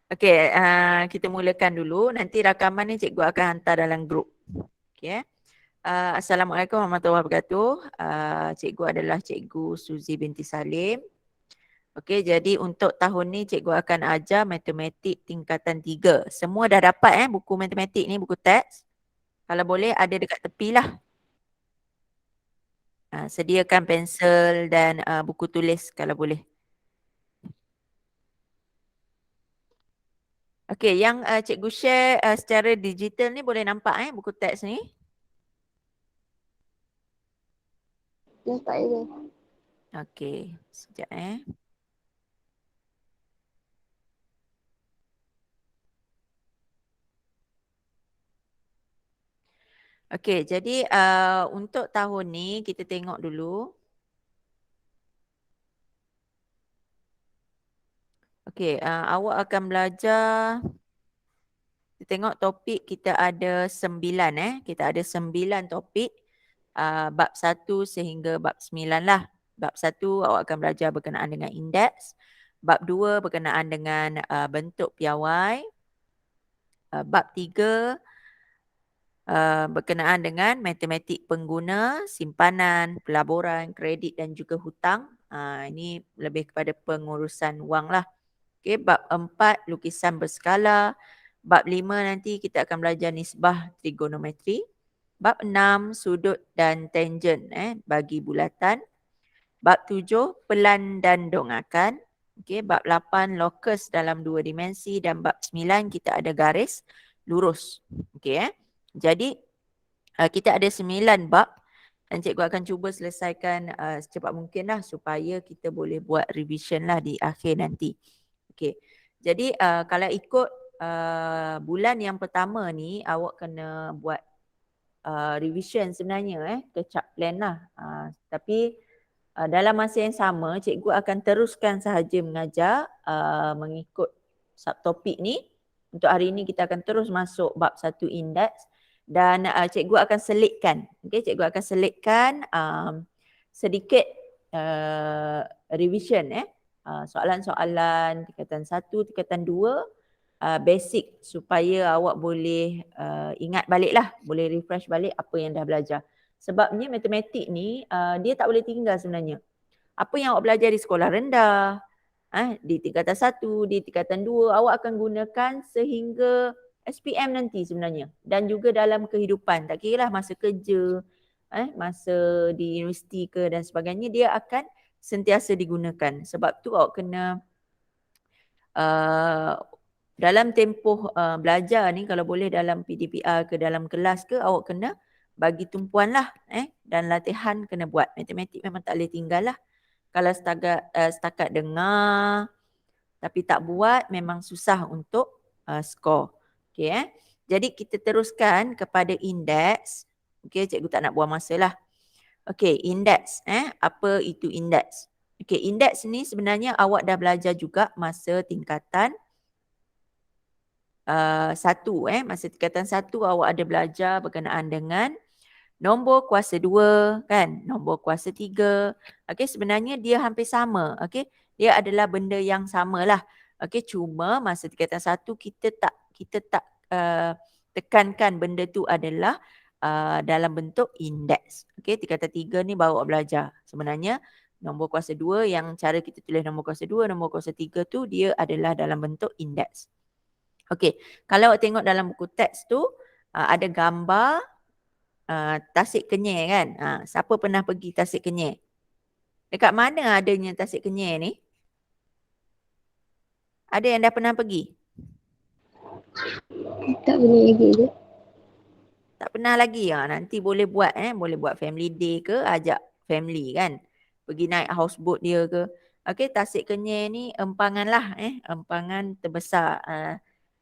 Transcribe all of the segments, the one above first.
Okey, kita mulakan dulu. Nanti rakaman ni cikgu akan hantar dalam grup. Okey. Assalamualaikum warahmatullahi wabarakatuh. Cikgu adalah Cikgu Suzy binti Salim. Okey, jadi untuk tahun ni cikgu akan ajar matematik tingkatan 3. Semua dah dapat buku matematik ni, buku teks. Kalau boleh ada dekat tepi lah. Sediakan pensel dan buku tulis kalau boleh. Okey, yang cikgu share secara digital ni boleh nampak buku teks ni. Nampak je. Okey, sekejap Okey, jadi untuk tahun ni kita tengok dulu. Okey, awak akan belajar. Kita tengok topik kita ada 9 Kita ada 9 topik. Bab 1 sehingga bab 9 lah. Bab 1 awak akan belajar berkenaan dengan indeks. Bab 2 berkenaan dengan bentuk piawai. Bab 3 berkenaan dengan matematik pengguna, simpanan, pelaburan, kredit dan juga hutang. Ini lebih kepada pengurusan wang lah. Okay, bab 4 lukisan berskala. Bab 5 nanti kita akan belajar nisbah trigonometri. Bab 6 sudut dan tangent bagi bulatan. Bab 7 pelan dan dongakan. Okay, bab 8 locus dalam 2 dimensi dan bab 9 kita ada garis lurus. Okay, jadi kita ada 9 bab dan cikgu akan cuba selesaikan secepat mungkin lah supaya kita boleh buat revision lah di akhir nanti. Okay. Jadi kalau ikut bulan yang pertama ni awak kena buat revision sebenarnya catch up plan lah. Tapi dalam masa yang sama cikgu akan teruskan sahaja mengajar mengikut subtopik ni. Untuk hari ini kita akan terus masuk bab 1 indeks dan cikgu akan selitkan. Okay, cikgu akan selitkan sedikit revision soalan-soalan tingkatan 1, tingkatan 2 basic supaya awak boleh ingat balik lah, boleh refresh balik apa yang dah belajar. Sebabnya matematik ni dia tak boleh tinggal sebenarnya. Apa yang awak belajar di sekolah rendah, di tingkatan 1, di tingkatan 2 awak akan gunakan sehingga SPM nanti sebenarnya. Dan juga dalam kehidupan, tak kira lah masa kerja, masa di universiti ke dan sebagainya, dia akan sentiasa digunakan. Sebab tu awak kena dalam tempoh belajar ni kalau boleh dalam PDPR ke dalam kelas ke awak kena bagi tumpuan lah dan latihan kena buat. Matematik memang tak boleh tinggal lah. Kalau setakat dengar tapi tak buat memang susah untuk skor. Okay, Jadi kita teruskan kepada indeks. Okay, cikgu tak nak buang masa lah. Okay, indeks. Apa itu indeks? Okay, indeks ni sebenarnya awak dah belajar juga masa tingkatan 1. Masa tingkatan 1 awak ada belajar berkenaan dengan nombor kuasa 2 kan, nombor kuasa 3. Okey, sebenarnya dia hampir sama. Okey, dia adalah benda yang samalah. Okey, cuma masa tingkatan 1 kita tak tekankan benda tu adalah dalam bentuk indeks. Okey, tingkatan 3 ni baru awak belajar. Sebenarnya nombor kuasa 2 yang cara kita tulis nombor kuasa 2, nombor kuasa 3 tu dia adalah dalam bentuk indeks. Okey, kalau awak tengok dalam buku teks tu ada gambar Tasik Kenyir kan. Siapa pernah pergi Tasik Kenyir? Dekat mana adanya Tasik Kenyir ni? Ada yang dah pernah pergi? Tak pernah lagi je. Tak pernah lagi. Nanti boleh buat boleh buat family day ke, ajak family kan. Pergi naik houseboat dia ke. Okey, Tasik Kenyir ni empangan lah empangan terbesar.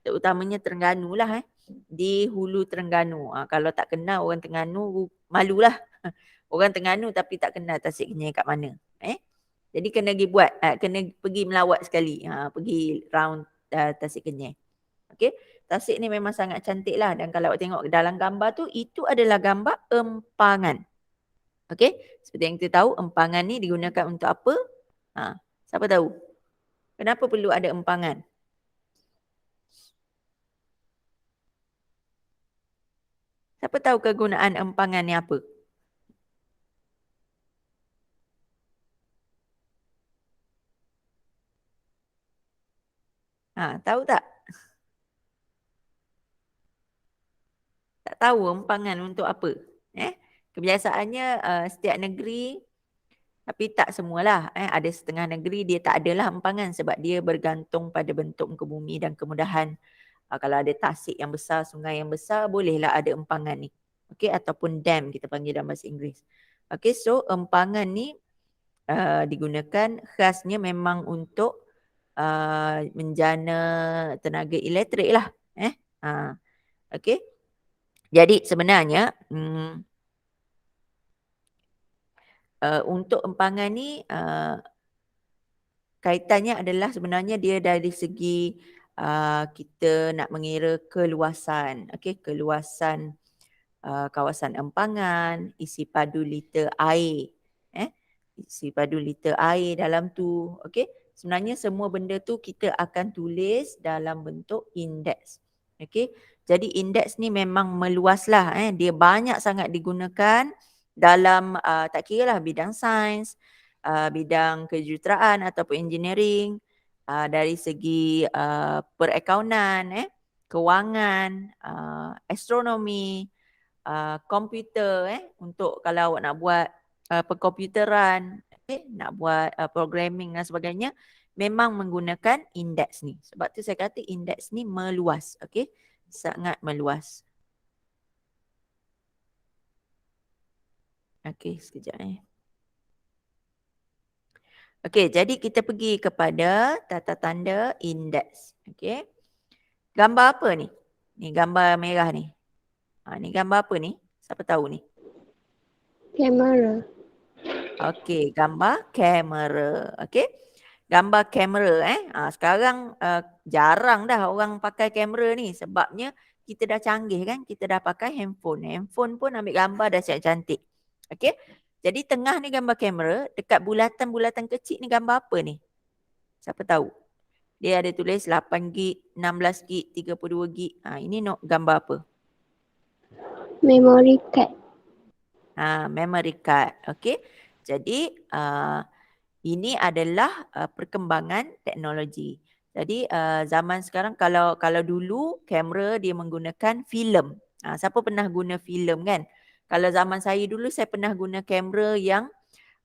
Terutamanya Terengganu lah di hulu Terengganu. Kalau tak kenal orang Terengganu malulah. Orang Terengganu tapi tak kenal Tasik Kenyir kat mana. Jadi kena pergi buat, kena pergi melawat sekali. Pergi round Tasik Kenyir. Okey, Tasik ni memang sangat cantik lah. Dan kalau awak tengok dalam gambar tu, itu adalah gambar empangan. Okey, seperti yang kita tahu, empangan ni digunakan untuk apa? Siapa tahu? Kenapa perlu ada empangan? Siapa tahu kegunaan empangan ni apa? Tahu tak? Tak tahu empangan untuk apa? Kebiasaannya setiap negeri, tapi tak semualah. Ada setengah negeri dia tak adalah empangan sebab dia bergantung pada bentuk muka bumi dan kemudahan. Kalau ada tasik yang besar, sungai yang besar, bolehlah ada empangan ni. Okey, ataupun dam kita panggil dalam bahasa Inggeris. Okey, so empangan ni digunakan khasnya memang untuk menjana tenaga elektrik lah. Okey. Jadi sebenarnya untuk empangan ni kaitannya adalah sebenarnya dia dari segi kita nak mengira keluasan. Okey, keluasan kawasan empangan, isi padu liter air. Isi padu liter air dalam tu. Okey, sebenarnya semua benda tu kita akan tulis dalam bentuk indeks. Okey, jadi indeks ni memang meluaslah. Dia banyak sangat digunakan dalam tak kira lah bidang sains, bidang kejuruteraan ataupun engineering, dari segi perakaunan, kewangan, astronomi, komputer, untuk kalau awak nak buat perkomputeran, nak buat programming dan sebagainya, memang menggunakan indeks ni. Sebab tu saya kata indeks ni meluas, okey? Sangat meluas. Okey, sekejap Okey, jadi kita pergi kepada tata tanda indeks. Okey. Gambar apa ni? Ni gambar merah ni. Ni gambar apa ni? Siapa tahu ni? Kamera. Okey, gambar kamera. Okey. Gambar kamera sekarang jarang dah orang pakai kamera ni sebabnya kita dah canggih kan, kita dah pakai handphone. Handphone pun ambil gambar dah cantik-cantik. Okey. Jadi tengah ni gambar kamera, dekat bulatan-bulatan kecil ni gambar apa ni? Siapa tahu? Dia ada tulis 8GB, 16GB, 32GB. Ini gambar apa? Memory card. Memory card. Okey. Jadi ini adalah perkembangan teknologi. Jadi zaman sekarang kalau dulu kamera dia menggunakan filem. Siapa pernah guna filem kan? Kalau zaman saya dulu saya pernah guna kamera yang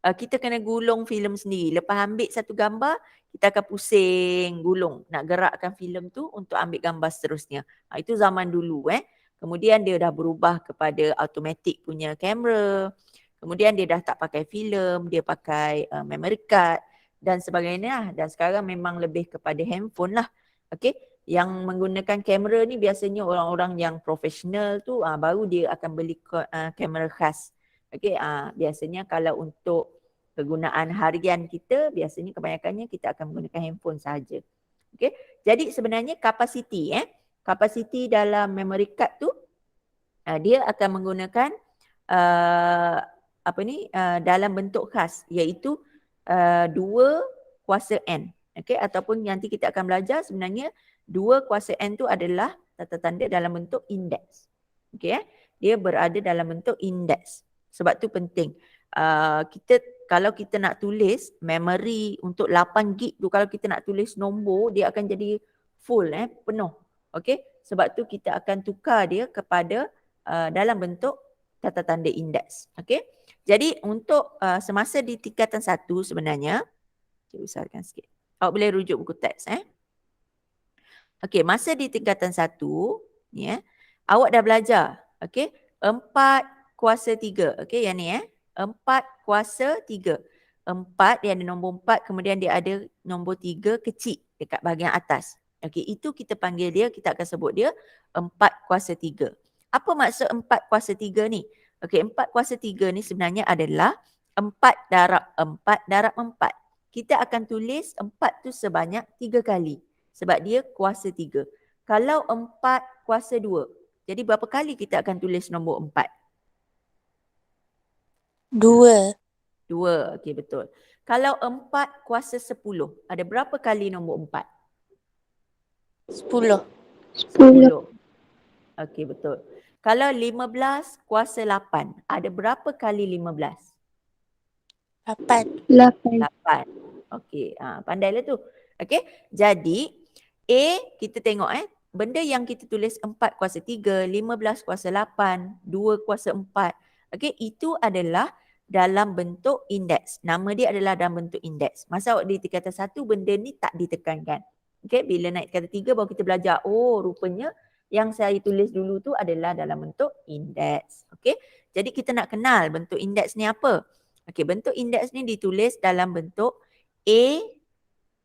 kita kena gulung filem sendiri. Lepas ambil satu gambar, kita akan pusing gulung nak gerakkan filem tu untuk ambil gambar seterusnya. Itu zaman dulu Kemudian dia dah berubah kepada automatic punya kamera. Kemudian dia dah tak pakai filem, dia pakai memory card dan sebagainya. Dan sekarang memang lebih kepada handphone lah. Okey, yang menggunakan kamera ni biasanya orang-orang yang profesional tu baru dia akan beli kamera khas. Okey, biasanya kalau untuk kegunaan harian kita, biasanya kebanyakannya kita akan menggunakan handphone saja. Okey, jadi sebenarnya kapasiti kapasiti dalam memory card tu dia akan menggunakan dalam bentuk khas iaitu 2 kuasa N. Okey, ataupun nanti kita akan belajar sebenarnya 2 kuasa N tu adalah tata tanda dalam bentuk indeks. Okey dia berada dalam bentuk indeks. Sebab tu penting. Kalau kita nak tulis memory untuk 8GB tu, kalau kita nak tulis nombor, dia akan jadi full penuh. Okey, sebab tu kita akan tukar dia kepada dalam bentuk tata tanda indeks. Okey. Jadi untuk semasa di tingkatan 1 sebenarnya, saya besarkan sikit. Awak boleh rujuk buku teks Okey, masa di tingkatan 1 ni awak dah belajar. Okey, 4 kuasa 3. Okey, yang ni 4 kuasa 3. 4 dia ada nombor 4, kemudian dia ada nombor 3 kecil dekat bahagian atas. Okey, itu kita panggil dia, kita akan sebut dia 4 kuasa 3. Apa maksud 4 kuasa 3 ni? Okey, 4 kuasa 3 ni sebenarnya adalah 4 darab 4 darab 4. Kita akan tulis 4 tu sebanyak 3 kali. Sebab dia kuasa 3. Kalau 4 kuasa 2, jadi berapa kali kita akan tulis nombor 4? 2. 2, okey betul. Kalau 4 kuasa 10, ada berapa kali nombor 4? 10. 10. Okey betul. Kalau 15 kuasa 8, ada berapa kali 15? 8. 8. 8. Okey, pandailah tu. Okey, jadi A kita tengok benda yang kita tulis 4 kuasa 3, 15 kuasa 8, 2 kuasa 4. Okey, itu adalah dalam bentuk indeks. Nama dia adalah dalam bentuk indeks. Masa awak di tingkatan 1, benda ni tak ditekankan. Okey, bila naik tingkatan 3 baru kita belajar, oh rupanya yang saya tulis dulu tu adalah dalam bentuk indeks. Okey, jadi kita nak kenal bentuk indeks ni apa? Okey, bentuk indeks ni ditulis dalam bentuk A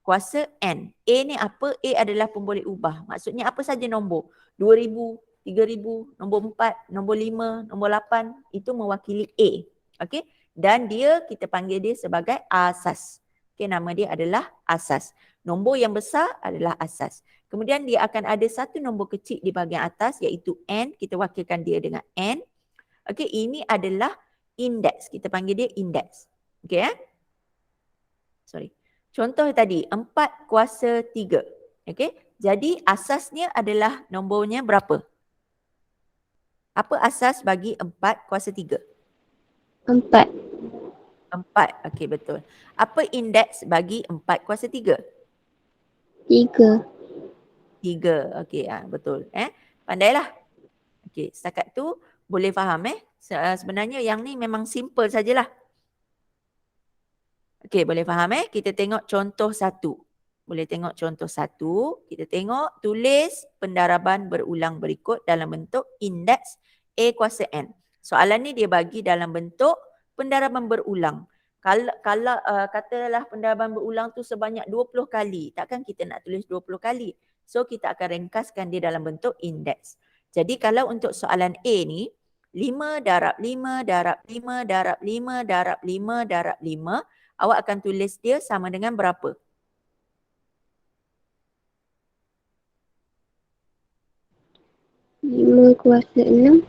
kuasa N. A ni apa? A adalah pemboleh ubah. Maksudnya apa saja nombor? 2000, 3000, nombor 4, nombor 5, nombor 8 itu mewakili A. Okey? Dan dia kita panggil dia sebagai asas. Okey, nama dia adalah asas. Nombor yang besar adalah asas. Kemudian dia akan ada satu nombor kecil di bahagian atas iaitu N. Kita wakilkan dia dengan N. Okey, ini adalah indeks. Kita panggil dia indeks. Okey Sorry. Contoh tadi 4 kuasa 3. Okey. Jadi asasnya adalah nombornya berapa? Apa asas bagi 4 kuasa 3? 4. 4. Okey, betul. Apa indeks bagi 4 kuasa 3? 3. 3. Okey, betul. Pandailah. Okey, setakat tu boleh faham sebenarnya yang ni memang simple sajalah. Okey, boleh faham Kita tengok contoh 1. Boleh tengok contoh 1. Kita tengok tulis pendaraban berulang berikut dalam bentuk indeks A kuasa N. Soalan ni dia bagi dalam bentuk pendaraban berulang. Kalau katalah pendaraban berulang tu sebanyak 20 kali, takkan kita nak tulis 20 kali. So kita akan ringkaskan dia dalam bentuk indeks. Jadi kalau untuk soalan A ni 5 darab 5 darab 5 darab 5 darab 5 darab 5, awak akan tulis dia sama dengan berapa? 5 kuasa 6.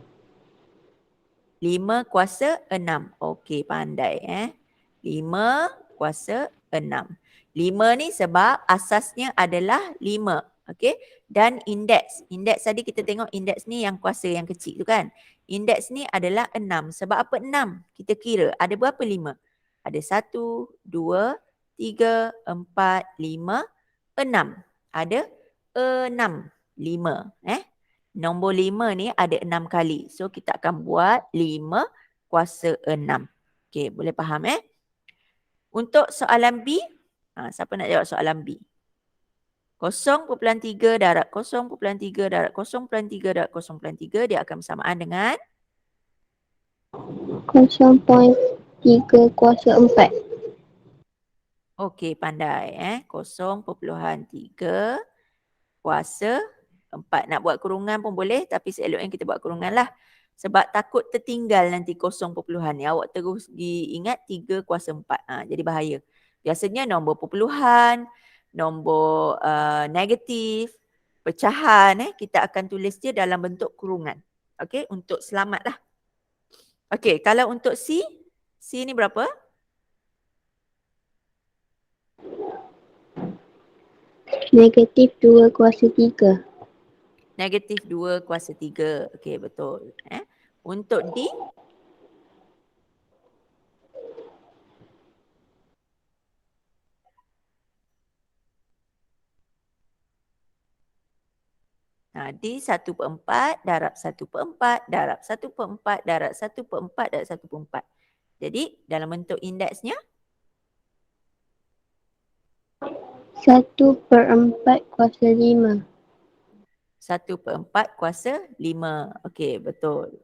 5 kuasa 6. Okey, pandai 5 kuasa 6. 5 ni sebab asasnya adalah 5. Okey. Dan indeks. Indeks tadi kita tengok indeks ni yang kuasa yang kecil tu kan. Indeks ni adalah 6. Sebab apa 6? Kita kira ada berapa 5? Ada 1, 2, 3, 4, 5, 6. Ada 6. 5. Nombor 5 ni ada 6 kali. So kita akan buat 5 kuasa 6. Okey, boleh faham Untuk soalan B, siapa nak jawab soalan B? 0.3 darab 0.3 darab 0.3 darab 0.3 dia akan bersamaan dengan 0.3 kuasa 4. okey, pandai 0.3 kuasa 4. Nak buat kurungan pun boleh tapi seeloknya kita buat kurungan lah. Sebab takut tertinggal nanti 0 perpuluhan ni. Awak terus diingat 3 kuasa 4. Jadi bahaya. Biasanya nombor perpuluhan, nombor negatif, pecahan kita akan tulis dia dalam bentuk kurungan. Okey, untuk selamat lah. Okey, kalau untuk C, C ni berapa? Negatif 2 kuasa 3. Negatif 2 kuasa 3. Okey, betul. Untuk D, D 1/4 darab 1/4 darab 1/4 darab 1/4 darab 1/4. Jadi dalam bentuk indeksnya 1/4 kuasa 5. 1/4 kuasa 5. Okey, betul.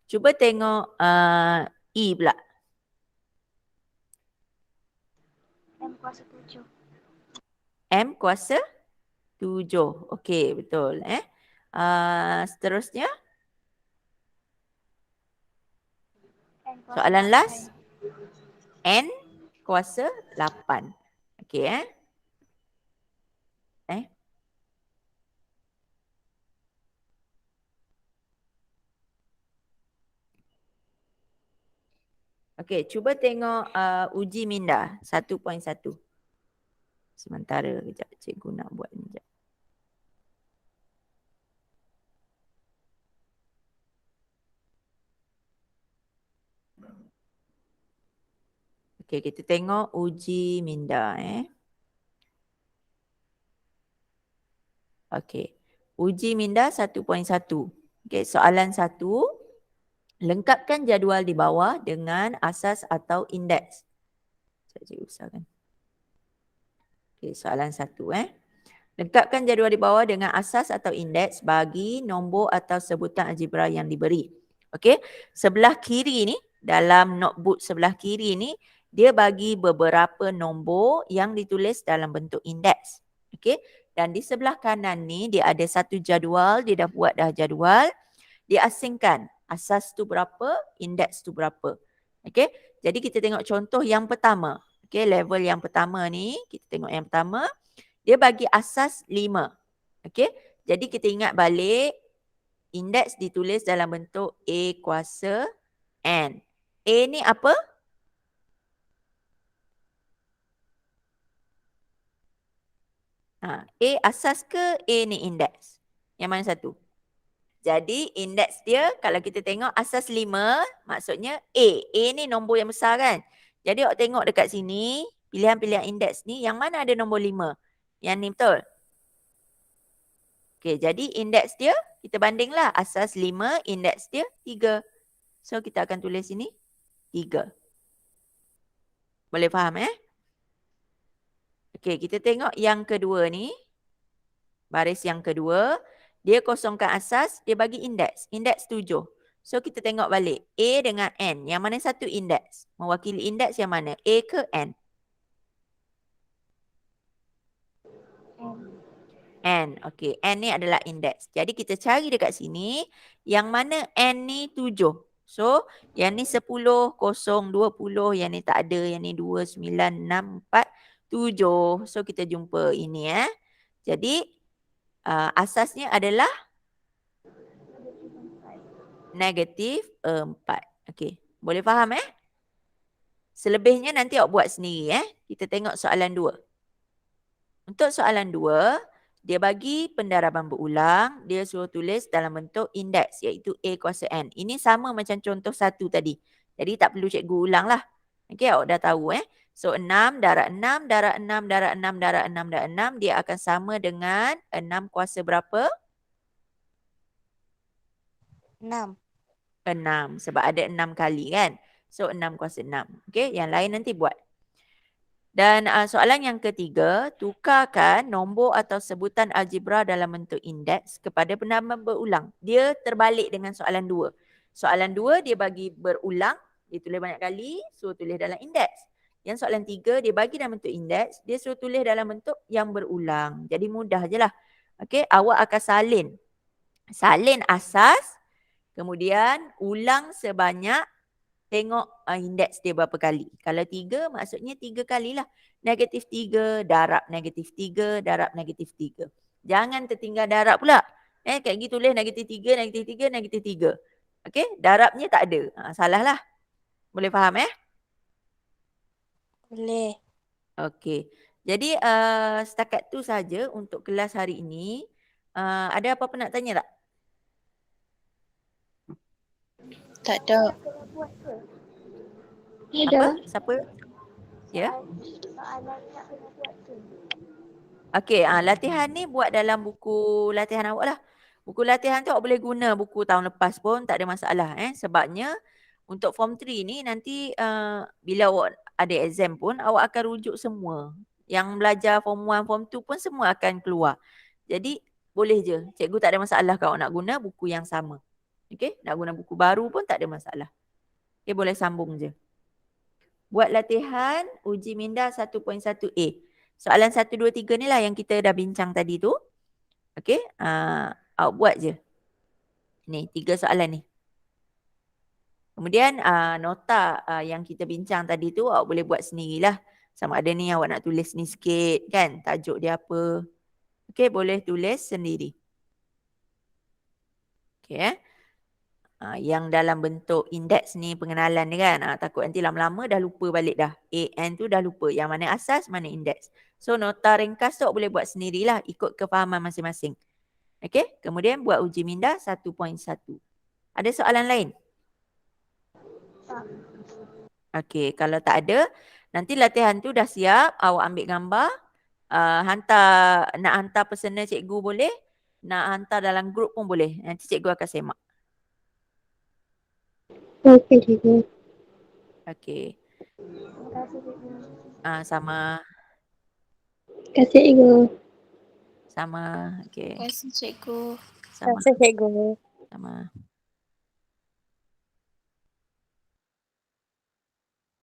Cuba tengok E pula. M kuasa 7. M kuasa 7. Okey, betul. Seterusnya, soalan last. N kuasa 8. Okey Okey, cuba tengok uji minda 1.1. Sementara kejap cikgu nak buat ni kejap. Okey, kita tengok uji minda Okey. Uji minda 1.1. Okey, soalan 1. Lengkapkan jadual di bawah dengan asas atau indeks. Saya usahakan. Okey, soalan 1 Lengkapkan jadual di bawah dengan asas atau indeks bagi nombor atau sebutan algebra yang diberi. Okey, sebelah kiri ni, dalam notebook sebelah kiri ni, dia bagi beberapa nombor yang ditulis dalam bentuk indeks. Okey, dan di sebelah kanan ni dia ada satu jadual, dia dah buat dah jadual. Dia asingkan asas tu berapa, indeks tu berapa. Okey, jadi kita tengok contoh yang pertama. Okey, level yang pertama ni, kita tengok yang pertama. Dia bagi asas 5. Okey, jadi kita ingat balik, indeks ditulis dalam bentuk A kuasa N. A ni apa? A asas ke A ni indeks? Yang mana satu? Jadi indeks dia kalau kita tengok asas 5 maksudnya A. A ni nombor yang besar kan? Jadi awak tengok dekat sini pilihan-pilihan indeks ni yang mana ada nombor 5? Yang ni betul? Okey, jadi indeks dia kita bandinglah asas 5, indeks dia 3. So kita akan tulis sini 3. Boleh faham Okey, kita tengok yang kedua ni. Baris yang kedua, dia kosongkan asas, dia bagi indeks. Indeks 7. So kita tengok balik. A dengan N. Yang mana satu indeks? Mewakili indeks yang mana? A ke N? N. Okey, N ni adalah indeks. Jadi kita cari dekat sini yang mana N ni 7. So yang ni 10, 0, 20, yang ni tak ada, yang ni 2, 9, 6, 4, 7. So kita jumpa ini Jadi asasnya adalah negatif 4. Okey, boleh faham Selebihnya nanti awak buat sendiri Kita tengok soalan 2. Untuk soalan 2, dia bagi pendaraban berulang, dia suruh tulis dalam bentuk indeks iaitu A kuasa N. Ini sama macam contoh 1 tadi. Jadi tak perlu cikgu ulang lah. Okey, awak dah tahu So 6 darab 6 darab 6 darab 6 darab 6 darab 6 dia akan sama dengan 6 kuasa berapa? 6. 6 sebab ada 6 kali kan. So 6 kuasa 6. Okey, yang lain nanti buat. Dan soalan yang ketiga, tukarkan nombor atau sebutan algebra dalam bentuk indeks kepada pendaraban berulang. Dia terbalik dengan soalan 2. Soalan 2 dia bagi berulang, dia tulis banyak kali, suruh tulis dalam indeks. Yang soalan 3 dia bagi dalam bentuk indeks, dia suruh tulis dalam bentuk yang berulang. Jadi mudah je lah. Okey, awak akan salin asas, kemudian ulang sebanyak, tengok indeks dia berapa kali. Kalau 3 maksudnya 3 kalilah. Negatif 3 darab negatif 3 darab negatif 3. Jangan tertinggal darab pula. Kayak gitu tulis negatif 3, negatif 3, negatif 3. Okey, darabnya tak ada. Salah lah. Boleh faham Boleh. Okey. Jadi setakat tu saja untuk kelas hari ini. Ada apa-apa nak tanya tak? Tak ada. Apa? Siapa? Ya? Okey, latihan ni buat dalam buku latihan awak lah. Buku latihan tu awak boleh guna buku tahun lepas pun tak ada masalah sebabnya untuk form 3 ni nanti bila awak ada exam pun awak akan rujuk semua. Yang belajar form 1, form 2 pun semua akan keluar. Jadi boleh je. Cikgu tak ada masalah kalau nak guna buku yang sama. Okey, nak guna buku baru pun tak ada masalah. Okey, boleh sambung je. Buat latihan uji minda 1.1A. Soalan 1, 2, 3 ni lah yang kita dah bincang tadi tu. Okey, awak buat je. Ni, 3 soalan ni. Kemudian nota yang kita bincang tadi tu awak boleh buat sendirilah. Sama ada ni awak nak tulis ni sikit kan, tajuk dia apa. Okey, boleh tulis sendiri. Okey yang dalam bentuk indeks ni pengenalan ni kan. Takut nanti lama-lama dah lupa balik dah. AN tu dah lupa. Yang mana asas, mana indeks. So nota ringkas tu boleh buat sendirilah ikut kefahaman masing-masing. Okey, kemudian buat uji minda 1.1. Ada soalan lain? Okey, kalau tak ada, Nanti latihan tu dah siap, awak ambil gambar, nak hantar personal cikgu boleh, nak hantar dalam grup pun boleh. Nanti cikgu akan semak. Okey, cikgu. Okey. Terima kasih, cikgu. Sama. Terima kasih, cikgu. Sama. Terima Okey. kasih, cikgu. Sama. cikgu. Sama.